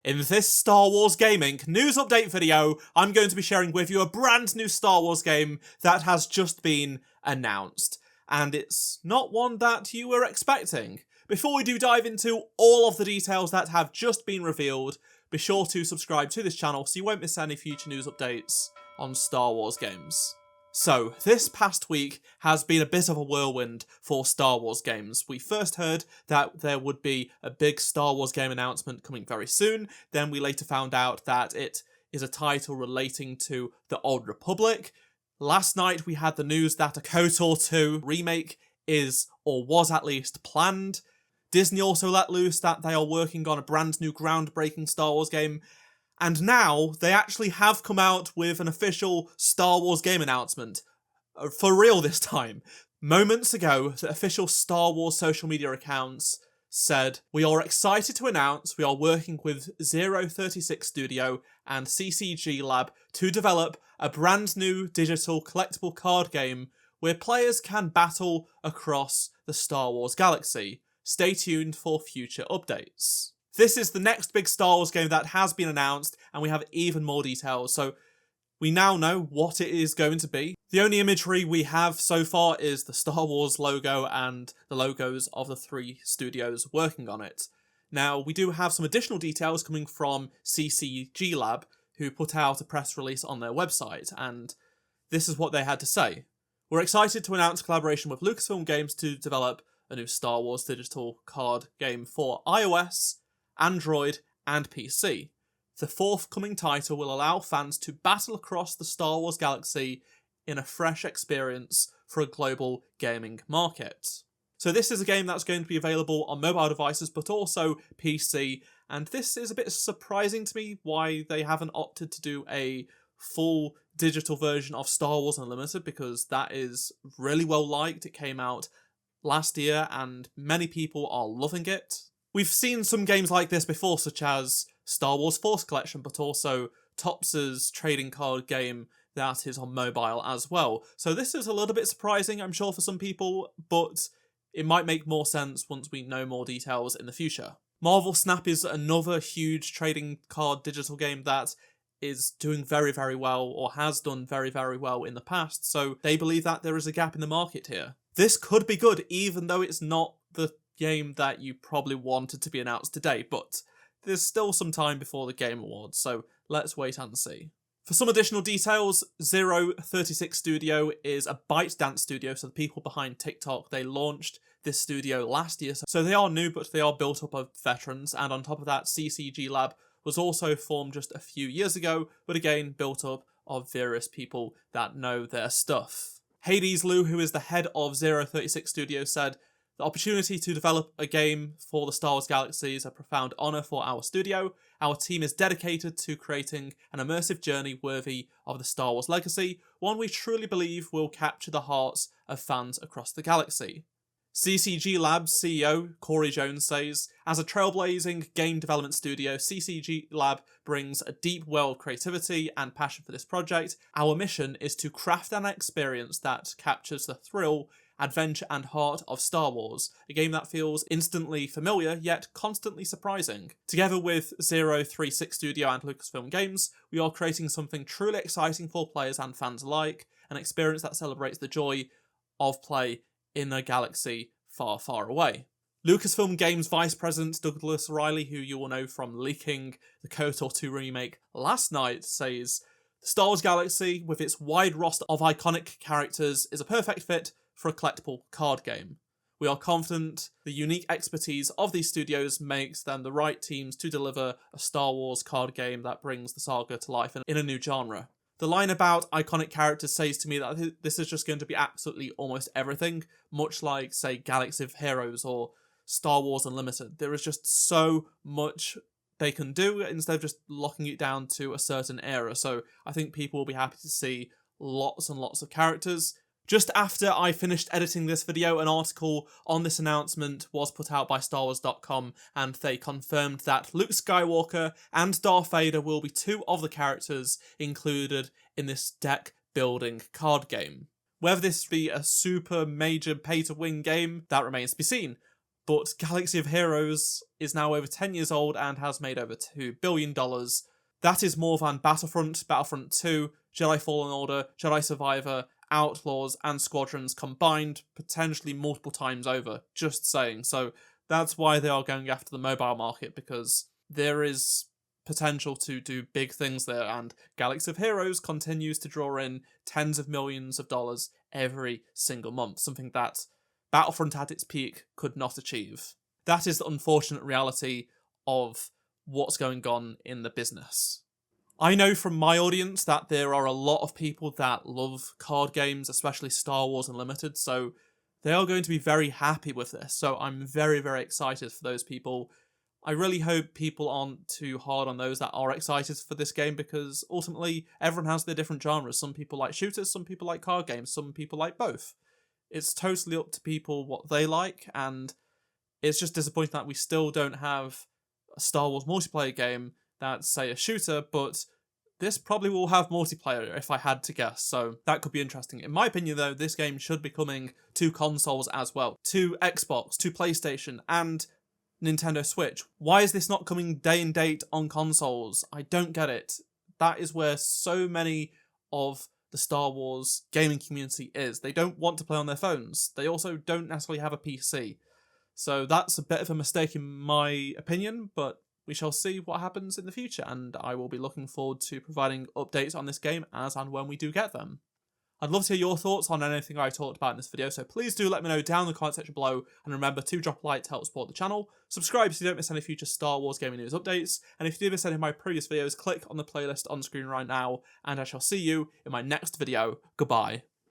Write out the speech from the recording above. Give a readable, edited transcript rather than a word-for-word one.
In this Star Wars Gaming news update video, I'm going to be sharing with you a brand new Star Wars game that has just been announced. And it's not one that you were expecting. Before we do dive into all of the details that have just been revealed, be sure to subscribe to this channel so you won't miss any future news updates on Star Wars games. So, this past week has been a bit of a whirlwind for Star Wars games. We first heard that there would be a big Star Wars game announcement coming very soon, then we later found out that it is a title relating to the Old Republic. Last night we had the news that a KOTOR 2 remake is, or was at least, planned. Disney also let loose that they are working on a brand new groundbreaking Star Wars game. And now, they actually have come out with an official Star Wars game announcement. For real this time. Moments ago, the official Star Wars social media accounts said, "We are excited to announce we are working with 036 Studio and CCG Lab to develop a brand new digital collectible card game where players can battle across the Star Wars galaxy. Stay tuned for future updates." This is the next big Star Wars game that has been announced, and we have even more details, so we now know what it is going to be. The only imagery we have so far is the Star Wars logo and the logos of the three studios working on it. Now, we do have some additional details coming from CCG Lab, who put out a press release on their website, and this is what they had to say. "We're excited to announce collaboration with Lucasfilm Games to develop a new Star Wars digital card game for iOS, Android, and PC. The forthcoming title will allow fans to battle across the Star Wars galaxy in a fresh experience for a global gaming market." So this is a game that's going to be available on mobile devices, but also PC, and this is a bit surprising to me why they haven't opted to do a full digital version of Star Wars Unlimited, because that is really well liked. It came out last year, and many people are loving it. We've seen some games like this before, such as Star Wars Force Collection, but also Topps' trading card game that is on mobile as well. So this is a little bit surprising, I'm sure, for some people, but it might make more sense once we know more details in the future. Marvel Snap is another huge trading card digital game that is doing very, very well, or has done very, very well in the past, so they believe that there is a gap in the market here. This could be good, even though it's not the game that you probably wanted to be announced today, but there's still some time before the Game Awards, so let's wait and see. For some additional details, 036 Studio is a ByteDance studio, so the people behind TikTok, they launched this studio last year, so they are new, but they are built up of veterans, and on top of that, CCG Lab was also formed just a few years ago, but again, built up of various people that know their stuff. Hades Liu, who is the head of 036 Studio, said, "The opportunity to develop a game for the Star Wars galaxy is a profound honour for our studio. Our team is dedicated to creating an immersive journey worthy of the Star Wars legacy, one we truly believe will capture the hearts of fans across the galaxy." CCG Lab's CEO, Corey Jones, says, "As a trailblazing game development studio, CCG Lab brings a deep well of creativity and passion for this project. Our mission is to craft an experience that captures the thrill, adventure and heart of Star Wars, a game that feels instantly familiar yet constantly surprising. Together with 036 Studio and Lucasfilm Games, we are creating something truly exciting for players and fans alike, an experience that celebrates the joy of play in a galaxy far, far away." Lucasfilm Games Vice President Douglas Riley, who you will know from leaking the KOTOR 2 remake last night, says, "The Star Wars galaxy, with its wide roster of iconic characters, is a perfect fit for a collectible card game. We are confident the unique expertise of these studios makes them the right teams to deliver a Star Wars card game that brings the saga to life in a new genre." The line about iconic characters says to me that this is just going to be absolutely almost everything, much like, say, Galaxy of Heroes or Star Wars Unlimited. There is just so much they can do instead of just locking it down to a certain era, so I think people will be happy to see lots and lots of characters. Just after I finished editing this video, an article on this announcement was put out by StarWars.com, and they confirmed that Luke Skywalker and Darth Vader will be two of the characters included in this deck-building card game. Whether this be a super major pay-to-win game, that remains to be seen. But Galaxy of Heroes is now over 10 years old and has made over $2 billion. That is more than Battlefront, Battlefront 2, Jedi Fallen Order, Jedi Survivor, Outlaws, and Squadrons combined, potentially multiple times over. Just saying. So that's why they are going after the mobile market, because there is potential to do big things there, and Galaxy of Heroes continues to draw in tens of millions of dollars every single month, something that Battlefront at its peak could not achieve. That is the unfortunate reality of what's going on in the business. I know from my audience that there are a lot of people that love card games, especially Star Wars Unlimited, so they are going to be very happy with this. So I'm very, very excited for those people. I really hope people aren't too hard on those that are excited for this game, because ultimately everyone has their different genres. Some people like shooters, some people like card games, some people like both. It's totally up to people what they like, and it's just disappointing that we still don't have a Star Wars multiplayer game that's, say, a shooter, but this probably will have multiplayer if I had to guess, so that could be interesting. In my opinion, though, this game should be coming to consoles as well, to Xbox, to PlayStation, and Nintendo Switch. Why is this not coming day and date on consoles? I don't get it. That is where so many of the Star Wars gaming community is. They don't want to play on their phones. They also don't necessarily have a PC. So that's a bit of a mistake in my opinion, but we shall see what happens in the future, and I will be looking forward to providing updates on this game as and when we do get them. I'd love to hear your thoughts on anything I talked about in this video, so please do let me know down in the comment section below, and remember to drop a like to help support the channel, subscribe so you don't miss any future Star Wars gaming news updates, and if you do miss any of my previous videos, click on the playlist on screen right now, and I shall see you in my next video. Goodbye.